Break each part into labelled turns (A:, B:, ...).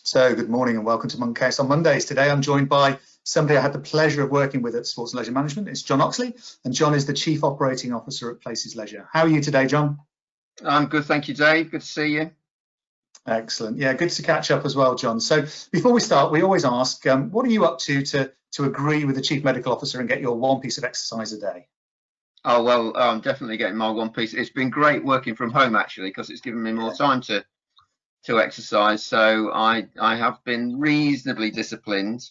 A: So good morning and welcome to Monkhouse on Mondays. Today I'm joined by somebody I had the pleasure of working with at Sports and Leisure Management. It's John Oxley, and John is the Chief Operating Officer at Places Leisure. How are you today, John?
B: I'm good, thank you, Dave. Good to see you.
A: Excellent. Yeah, good to catch up as well, John. So before we start, we always ask, what are you up to agree with the Chief Medical Officer and get your one piece of exercise a day?
B: Oh, well, I'm definitely getting my one piece. It's been great working from home, actually, because it's given me more time to exercise. So I have been reasonably disciplined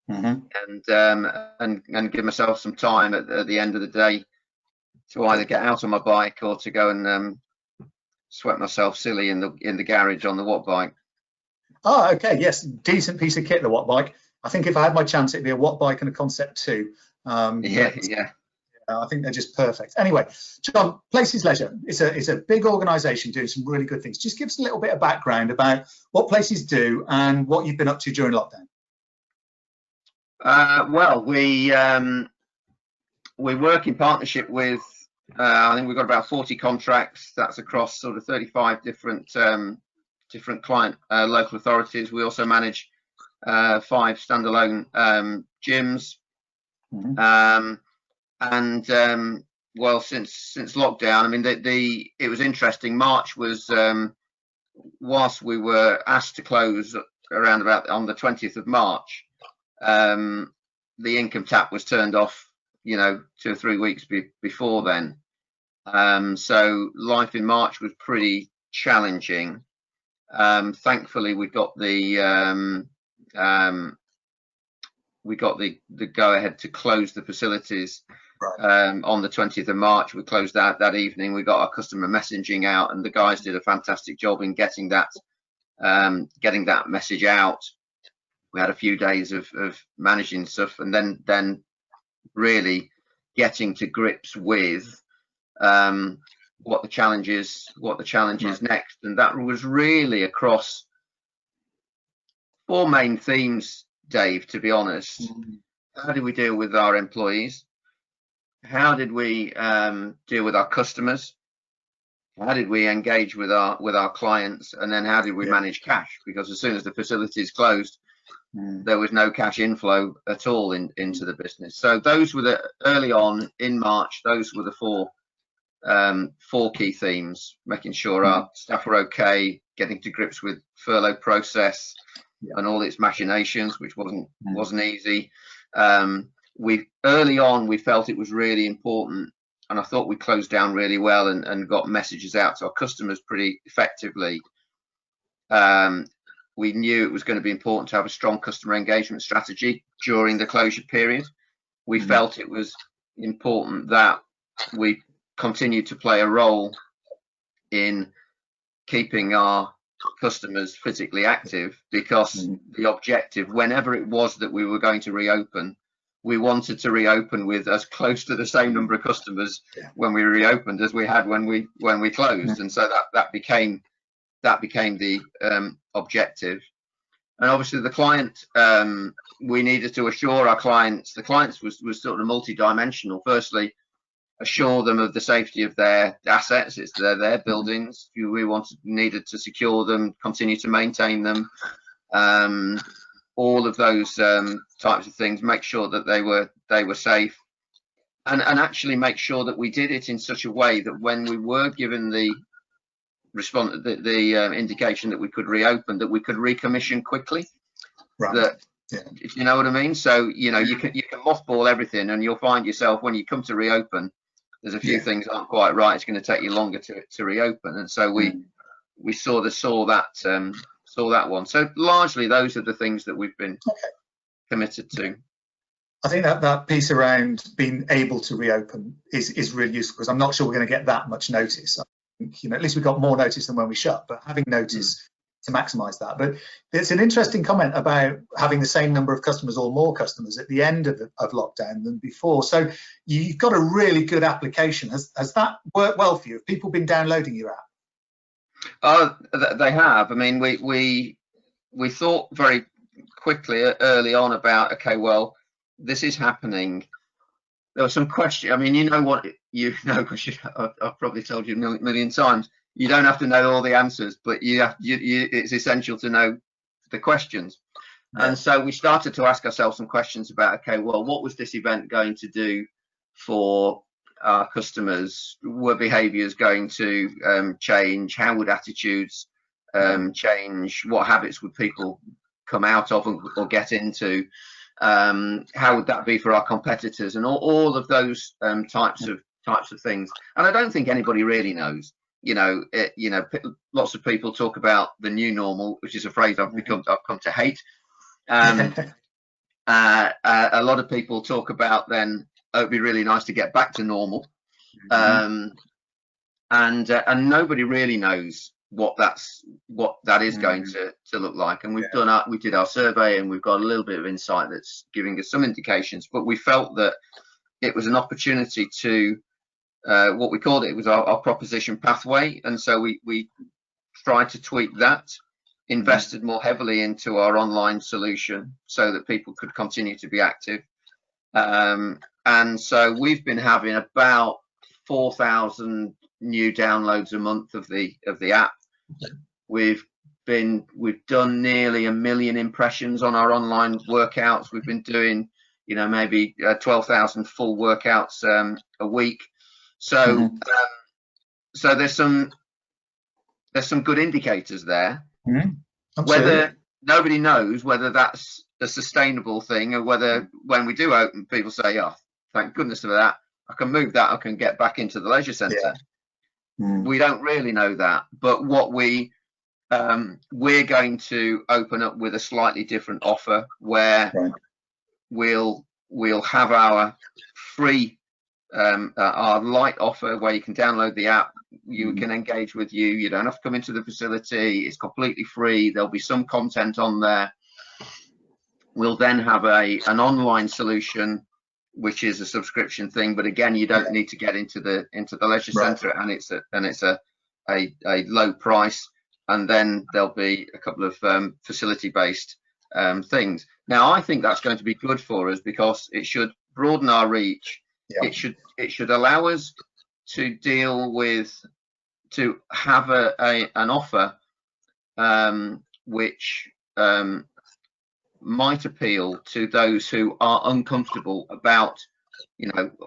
B: and give myself some time at the end of the day to either get out on my bike or to go and sweat myself silly in the garage on the watt bike.
A: Oh, okay, yes, decent piece of kit, the watt bike. I think if I had my chance, it'd be a watt bike and a Concept 2.
B: Yeah.
A: I think they're just perfect. Anyway, John, Places Leisure, it's a big organisation doing some really good things. Just give us a little bit of background about what Places do and what you've been up to during lockdown.
B: Well, we work in partnership with, I think we've got about 40 contracts. That's across sort of 35 different client local authorities. We also manage 5 standalone gyms. Well, since lockdown, I mean, it was interesting. March was, whilst we were asked to close around about on the 20th of March, the income tap was turned off, 2 or 3 weeks before then. So life in March was pretty challenging. Thankfully, we got the go ahead to close the facilities. Right. On the 20th of March. We closed that evening. We got our customer messaging out, and the guys did a fantastic job in getting that message out. We had a few days of managing stuff, and then really getting to grips with what the challenge is next. And that was really across 4 main themes, Dave, to be honest. How did we deal with our employees? How did we deal with our customers? How did we engage with our clients? And then how did we manage cash? Because as soon as the facilities closed, there was no cash inflow at all into the business. So those were early on in March. Those were the 4 key themes: making sure our staff were okay, getting to grips with furlough process and all its machinations, which wasn't easy. Early on, we felt it was really important, and I thought we closed down really well and got messages out to our customers pretty effectively. We knew it was going to be important to have a strong customer engagement strategy during the closure period. We felt it was important that we continued to play a role in keeping our customers physically active, because the objective, whenever it was that we were going to reopen, we wanted to reopen with as close to the same number of customers when we reopened as we had when we closed. And so that became the objective. And obviously the client, we needed to assure our clients. The clients was sort of multi-dimensional. Firstly, assure them of the safety of their assets. It's their buildings. We needed to secure them, continue to maintain them. All of those types of things, make sure that they were safe, and actually make sure that we did it in such a way that when we were given the indication that we could reopen, that we could recommission quickly. Right. If you know what I mean. So you can mothball everything, and you'll find yourself when you come to reopen, there's a few things aren't quite right. It's going to take you longer to reopen, and so we saw that one. So largely those are the things that we've been committed to.
A: I think that piece around being able to reopen is really useful, because I'm not sure we're going to get that much notice. I think, at least we got more notice than when we shut, but having notice to maximise that. But it's an interesting comment about having the same number of customers or more customers at the end of lockdown than before. So you've got a really good application. Has that worked well for you? Have people been downloading your app?
B: They have. I mean, we thought very quickly early on about, okay, well, this is happening. There was some question. I mean, because I've probably told you a million times, you don't have to know all the answers, but it's essential to know the questions.
A: Yeah.
B: And so we started to ask ourselves some questions about, okay, well, what was this event going to do for our customers? Were behaviours going to change? How would attitudes change? What habits would people come out of or get into? How would that be for our competitors? And all of those types of things. And I don't think anybody really knows. Lots of people talk about the new normal, which is a phrase I've come to hate. A lot of people talk about then, oh, it'd be really nice to get back to normal, and nobody really knows what that is going to look like. And we did our survey, and we've got a little bit of insight that's giving us some indications. But we felt that it was an opportunity to what we called it was our proposition pathway, and so we tried to tweak that. Invested more heavily into our online solution so that people could continue to be active, and so we've been having about 4,000 new downloads a month of the app. We've done nearly 1 million impressions on our online workouts. We've been doing maybe 12,000 full workouts a week. So so there's some good indicators there. Whether nobody knows whether that's a sustainable thing, or whether when we do open, people say, oh, thank goodness for that, I can move that, I can get back into the leisure centre. We don't really know that, but what we're going to open up with a slightly different offer, where we'll have our free our light offer, where you can download the app, you can engage with you don't have to come into the facility, it's completely free, there'll be some content on there. We'll then have an online solution, which is a subscription thing, but again, you don't need to get into the leisure centre, and it's a low price. And then there'll be a couple of facility based things. Now, I think that's going to be good for us, because it should broaden our reach. It should allow us to have an offer which might appeal to those who are uncomfortable about,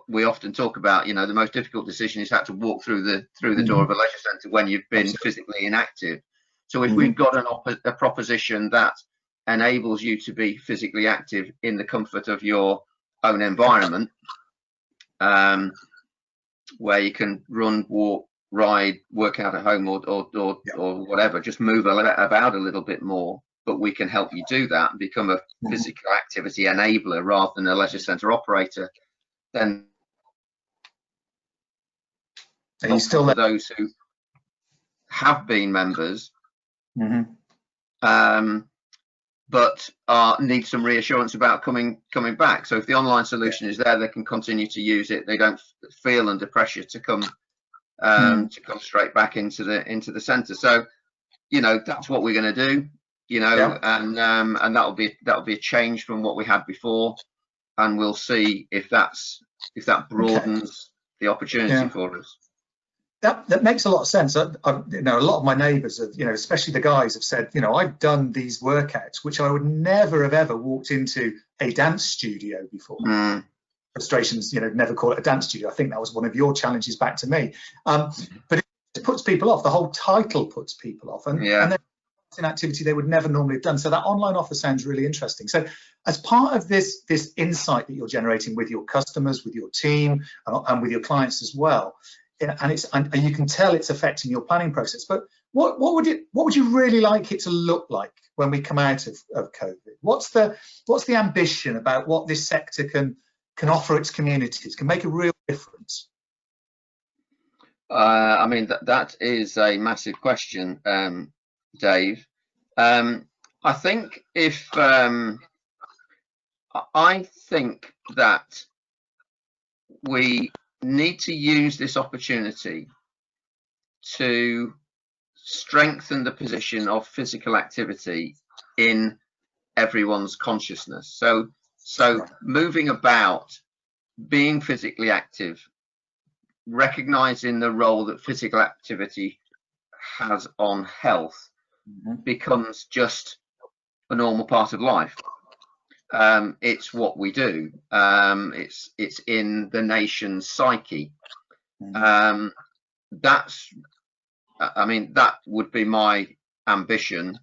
B: we often talk about, the most difficult decision is how to walk through the door of a leisure centre when you've been physically inactive. So if we've got a proposition that enables you to be physically active in the comfort of your own environment, where you can run, walk, ride, work out at home, or whatever, just move about a little bit more, but we can help you do that and become a physical activity enabler rather than a leisure centre operator, then
A: you still
B: for those who have been members, but need some reassurance about coming back. So if the online solution is there, they can continue to use it. They don't feel under pressure to come straight back into the centre. So that's what we're going to do. And that'll be a change from what we had before, and we'll see if that broadens the opportunity for us.
A: That makes a lot of sense. A lot of my neighbours have, especially the guys, have said, I've done these workouts which I would never have ever walked into a dance studio before. Frustrations, never call it a dance studio. I think that was one of your challenges back to me. But it puts people off. The whole title puts people off, and they're an activity they would never normally have done. So that online offer sounds really interesting. So as part of this insight that you're generating with your customers, with your team, and with your clients as well, and you can tell it's affecting your planning process. But what would you really like it to look like when we come out of COVID? What's the ambition about what this sector can offer its communities, can make a real difference?
B: I mean, that is a massive question, Dave. I think I think that we need to use this opportunity to strengthen the position of physical activity in everyone's consciousness. So moving about, being physically active, recognizing the role that physical activity has on health, becomes just a normal part of life. It's what we do. It's in the nation's psyche. That's, I mean, that would be my ambition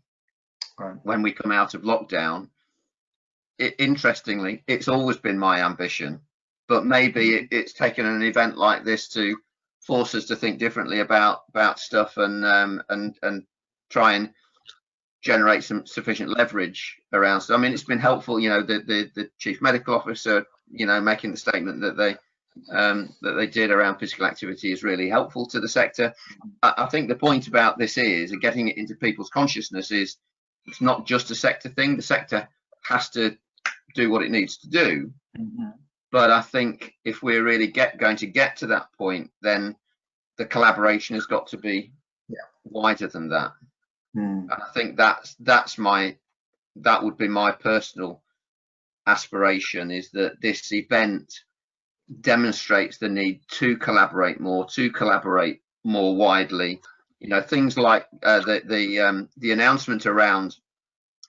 B: when we come out of lockdown. Interestingly, it's always been my ambition, but maybe it's taken an event like this to force us to think differently about stuff and try and generate some sufficient leverage around. So I mean, it's been helpful, you know, the chief medical officer, you know, making the statement that they did around physical activity is really helpful to the sector. I think the point about this is getting it into people's consciousness is it's not just a sector thing. The sector has to do what it needs to do. But I think if we're really going to get to that point, then the collaboration has got to be wider than that. And I think that would be my personal aspiration, is that this event demonstrates the need to collaborate more widely. You know, things like the announcement around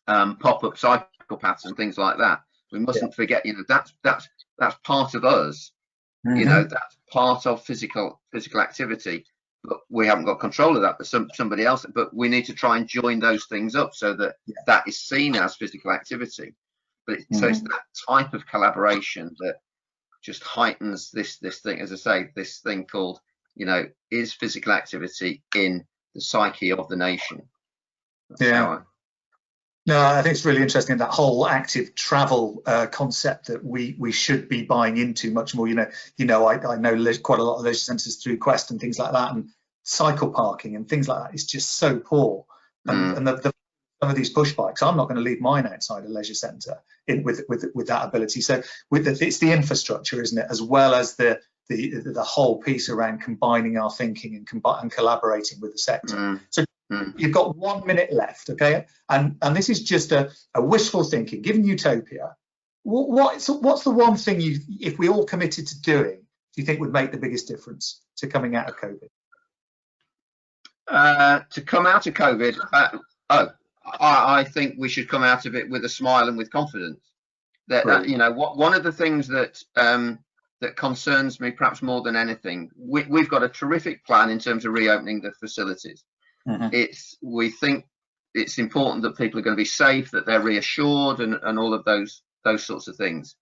B: pop-up cycle paths and things like that. We mustn't forget, you know, that's part of us. You know, that's part of physical activity. But we haven't got control of that, but somebody else. But we need to try and join those things up so that that is seen as physical activity. But so it's that type of collaboration that just heightens this thing, as I say, this thing called, you know, is physical activity in the psyche of the nation.
A: No, I think it's really interesting, that whole active travel concept that we should be buying into much more. I know quite a lot of leisure centres through Quest and things like that, and cycle parking and things like that is just so poor. And some of these push bikes, I'm not going to leave mine outside a leisure centre with that ability. So it's the infrastructure, isn't it, as well as the whole piece around combining our thinking and collaborating with the sector. So you've got 1 minute left, okay? And this is just a wishful thinking, given utopia. What's the one thing if we all committed to doing, do you think would make the biggest difference to coming out of COVID?
B: To come out of COVID, I think we should come out of it with a smile and with confidence. You know, one of the things that concerns me perhaps more than anything, we've got a terrific plan in terms of reopening the facilities. We think it's important that people are going to be safe, that they're reassured, and all of those sorts of things.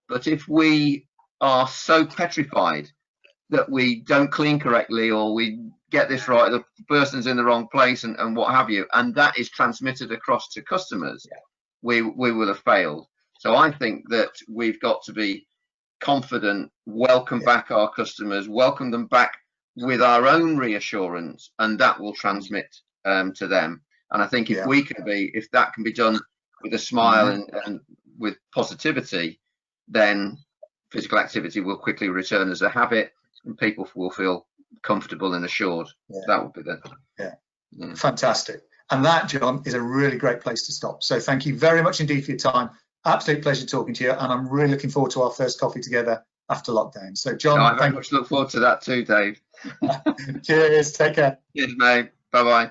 B: But if we are so petrified that we don't clean correctly, or we get this right, the person's in the wrong place, and what have you, and that is transmitted across to customers, we will have failed. So I think that we've got to be confident, welcome back our customers, welcome them back with our own reassurance, and that will transmit to them. And I think if that can be done with a smile and with positivity, then physical activity will quickly return as a habit, and people will feel comfortable and assured. That would be the
A: fantastic. And that, John, is a really great place to stop. So thank you very much indeed for your time. Absolute pleasure talking to you, and I'm really looking forward to our first coffee together after lockdown. So John,
B: I very much look forward to that too, Dave.
A: Cheers, take care.
B: Cheers, mate. Bye bye.